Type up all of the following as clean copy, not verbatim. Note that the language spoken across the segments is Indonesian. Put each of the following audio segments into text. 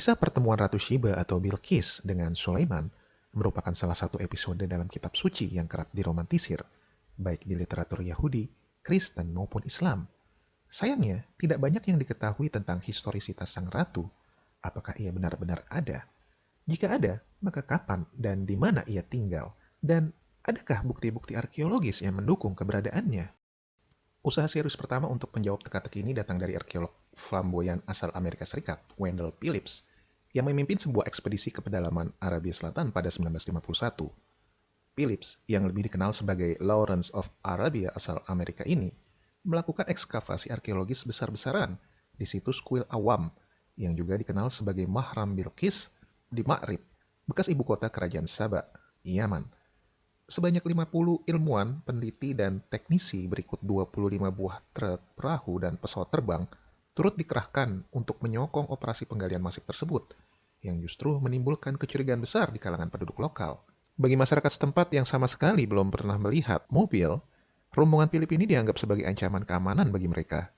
Kisah pertemuan Ratu Sheba atau Bilqis dengan Sulaiman merupakan salah satu episode dalam kitab suci yang kerap diromantisir, baik di literatur Yahudi, Kristen maupun Islam. Sayangnya, tidak banyak yang diketahui tentang historisitas sang ratu. Apakah ia benar-benar ada? Jika ada, maka kapan dan di mana ia tinggal? Dan adakah bukti-bukti arkeologis yang mendukung keberadaannya? Usaha serius pertama untuk menjawab teka-teki ini datang dari arkeolog flamboyan asal Amerika Serikat, Wendell Phillips, yang memimpin sebuah ekspedisi ke pedalaman Arabia Selatan pada 1951. Phillips, yang lebih dikenal sebagai Lawrence of Arabia asal Amerika ini, melakukan ekskavasi arkeologis besar-besaran di situs Kuil Awam, yang juga dikenal sebagai Mahram Bilqis di Ma'rib, bekas ibu kota kerajaan Saba, Yaman. Sebanyak 50 ilmuwan, peneliti, dan teknisi berikut 25 buah truk, perahu, dan pesawat terbang turut dikerahkan untuk menyokong operasi penggalian masif tersebut, yang justru menimbulkan kecurigaan besar di kalangan penduduk lokal. Bagi masyarakat setempat yang sama sekali belum pernah melihat mobil, rombongan Philip ini dianggap sebagai ancaman keamanan bagi mereka.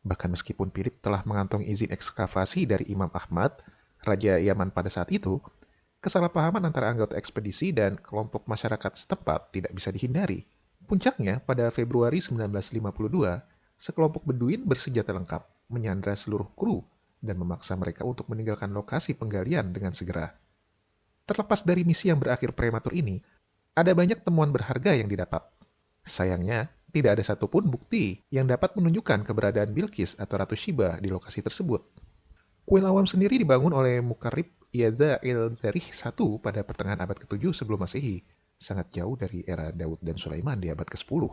Bahkan meskipun Philip telah mengantongi izin ekskavasi dari Imam Ahmad, Raja Yaman pada saat itu, kesalahpahaman antara anggota ekspedisi dan kelompok masyarakat setempat tidak bisa dihindari. Puncaknya, pada Februari 1952, sekelompok Beduin bersenjata lengkap menyandra seluruh kru dan memaksa mereka untuk meninggalkan lokasi penggalian dengan segera. Terlepas dari misi yang berakhir prematur ini, ada banyak temuan berharga yang didapat. Sayangnya, tidak ada satupun bukti yang dapat menunjukkan keberadaan Bilqis atau Ratu Sheba di lokasi tersebut. Kuil Awam sendiri dibangun oleh Mukarrib Yadza il-Zarih I pada pertengahan abad ke-7 sebelum Masehi, sangat jauh dari era Daud dan Sulaiman di abad ke-10.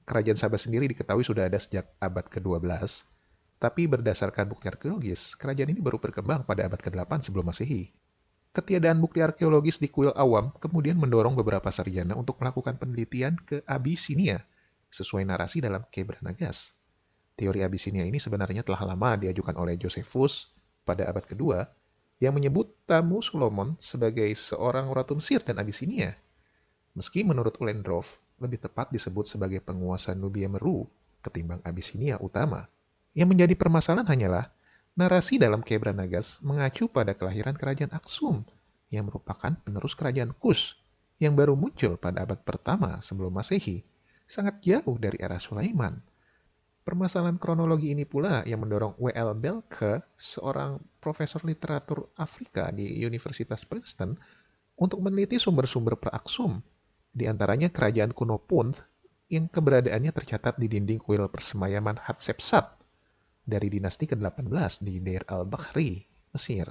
Kerajaan Sabah sendiri diketahui sudah ada sejak abad ke-12, tapi berdasarkan bukti arkeologis, kerajaan ini baru berkembang pada abad ke-8 sebelum Masehi. Ketiadaan bukti arkeologis di Kuil Awam kemudian mendorong beberapa sarjana untuk melakukan penelitian ke Abyssinia, sesuai narasi dalam Kebra Nagas. Teori Abyssinia ini sebenarnya telah lama diajukan oleh Josephus pada abad kedua, yang menyebut tamu Solomon sebagai seorang ratu Mesir dan Abyssinia. Meski menurut Ulendorff, lebih tepat disebut sebagai penguasa Nubia Meru ketimbang Abyssinia utama. Yang menjadi permasalahan hanyalah narasi dalam Kebra Nagas mengacu pada kelahiran kerajaan Aksum, yang merupakan penerus kerajaan Kush, yang baru muncul pada abad pertama sebelum Masehi, sangat jauh dari era Sulaiman. Permasalahan kronologi ini pula yang mendorong W.L. Belke, seorang profesor literatur Afrika di Universitas Princeton, untuk meneliti sumber-sumber pra-Aksum, di antaranya kerajaan kuno Punt, yang keberadaannya tercatat di dinding kuil persemayaman Hatshepsut dari dinasti ke-18 di Deir al-Bakhri, Mesir.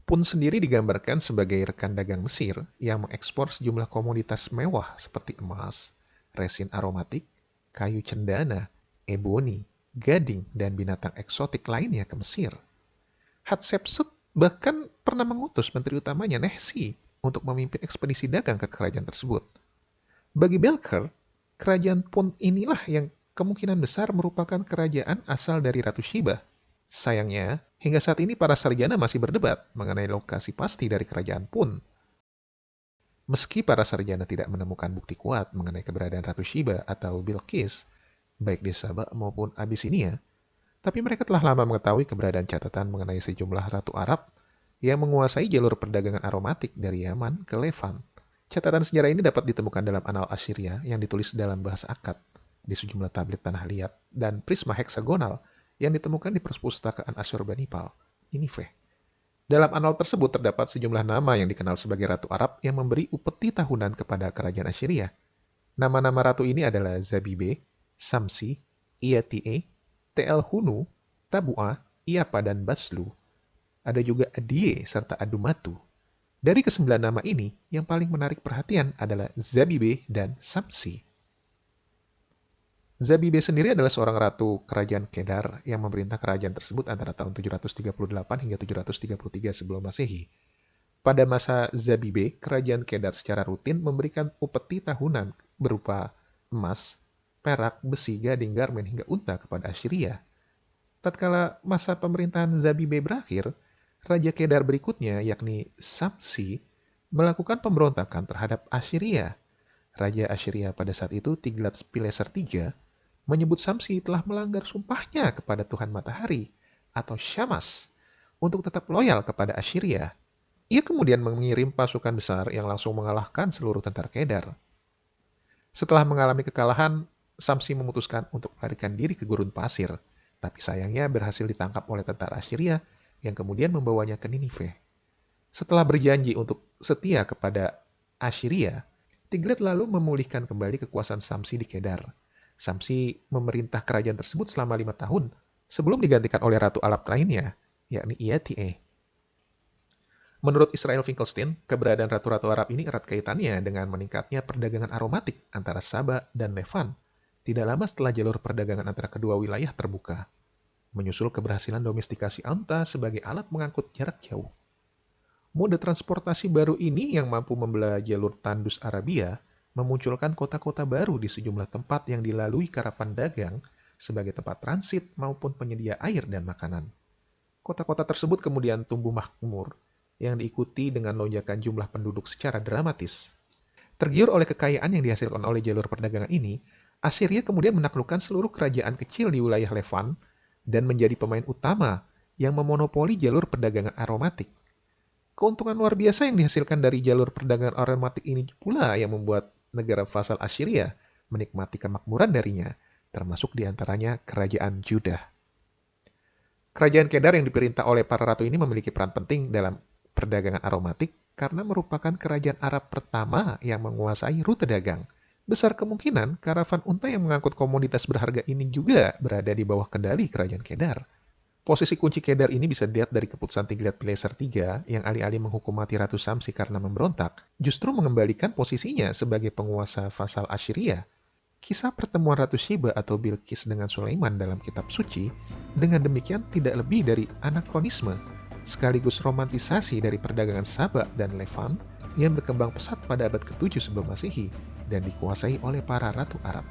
Punt sendiri digambarkan sebagai rekan dagang Mesir yang mengekspor sejumlah komoditas mewah seperti emas, resin aromatik, kayu cendana, eboni, gading, dan binatang eksotik lainnya ke Mesir. Hatshepsut bahkan pernah mengutus menteri utamanya Nehsi untuk memimpin ekspedisi dagang ke kerajaan tersebut. Bagi Belker, kerajaan Punt inilah yang kemungkinan besar merupakan kerajaan asal dari Ratu Sheba. Sayangnya, hingga saat ini para sarjana masih berdebat mengenai lokasi pasti dari kerajaan Punt. Meski para sarjana tidak menemukan bukti kuat mengenai keberadaan Ratu Sheba atau Bilqis, baik di Sabah maupun Abyssinia, tapi mereka telah lama mengetahui keberadaan catatan mengenai sejumlah ratu Arab yang menguasai jalur perdagangan aromatik dari Yaman ke Levan. Catatan sejarah ini dapat ditemukan dalam Annal Assyria yang ditulis dalam bahasa Akkad, di sejumlah tablet tanah liat, dan prisma heksagonal yang ditemukan di perpustakaan Asyurbanipal, Ninive. Dalam annal tersebut terdapat sejumlah nama yang dikenal sebagai ratu Arab yang memberi upeti tahunan kepada kerajaan Assyria. Nama-nama ratu ini adalah Zabibe, Samsi, Iatie, Tel Hunu, Tabua, Iapa, dan Baslu. Ada juga Adie serta Adumatu. Dari kesembilan nama ini, yang paling menarik perhatian adalah Zabibe dan Samsi. Zabibe sendiri adalah seorang ratu kerajaan Kedar yang memerintah kerajaan tersebut antara tahun 738 hingga 733 sebelum Masehi. Pada masa Zabibe, kerajaan Kedar secara rutin memberikan upeti tahunan berupa emas, perak, besi, gading, garmen, hingga unta kepada Assyria. Tatkala masa pemerintahan Zabibe berakhir, Raja Kedar berikutnya, yakni Samsi, melakukan pemberontakan terhadap Assyria. Raja Assyria pada saat itu, Tiglat-Pileser III, menyebut Samsi telah melanggar sumpahnya kepada Tuhan Matahari, atau Syammas, Untuk tetap loyal kepada Assyria, ia kemudian mengirim pasukan besar yang langsung mengalahkan seluruh tentara Kedar. Setelah mengalami kekalahan, Samsi memutuskan untuk melarikan diri ke gurun pasir, tapi sayangnya berhasil ditangkap oleh tentara Assyria yang kemudian membawanya ke Ninive. Setelah berjanji untuk setia kepada Assyria, Tiglat lalu memulihkan kembali kekuasaan Samsi di Kedar. Samsi memerintah kerajaan tersebut selama 5 tahun sebelum digantikan oleh ratu Arab lainnya, yakni Iatie. Menurut Israel Finkelstein, keberadaan ratu-ratu Arab ini erat kaitannya dengan meningkatnya perdagangan aromatik antara Saba dan Levan, tidak lama setelah jalur perdagangan antara kedua wilayah terbuka, menyusul keberhasilan domestikasi unta sebagai alat mengangkut jarak jauh. Mode transportasi baru ini yang mampu membelah jalur tandus Arabia memunculkan kota-kota baru di sejumlah tempat yang dilalui karavan dagang sebagai tempat transit maupun penyedia air dan makanan. Kota-kota tersebut kemudian tumbuh makmur yang diikuti dengan lonjakan jumlah penduduk secara dramatis. Tergiur oleh kekayaan yang dihasilkan oleh jalur perdagangan ini, Assyria kemudian menaklukkan seluruh kerajaan kecil di wilayah Levan dan menjadi pemain utama yang memonopoli jalur perdagangan aromatik. Keuntungan luar biasa yang dihasilkan dari jalur perdagangan aromatik ini pula yang membuat negara vasal Assyria menikmati kemakmuran darinya, termasuk diantaranya kerajaan Judah. Kerajaan Kedar yang diperintah oleh para ratu ini memiliki peran penting dalam perdagangan aromatik karena merupakan kerajaan Arab pertama yang menguasai rute dagang. Besar kemungkinan karavan unta yang mengangkut komoditas berharga ini juga berada di bawah kendali kerajaan Kedar. Posisi kunci Kedar ini bisa dilihat dari keputusan Tiglat-Pileser III yang alih-alih menghukum mati Ratu Samsi karena memberontak, justru mengembalikan posisinya sebagai penguasa vasal Assyria. Kisah pertemuan Ratu Sheba atau Bilqis dengan Sulaiman dalam kitab suci dengan demikian tidak lebih dari anakronisme, sekaligus romantisasi dari perdagangan Saba dan Levan yang berkembang pesat pada abad ke-7 sebelum Masehi dan dikuasai oleh para ratu Arab.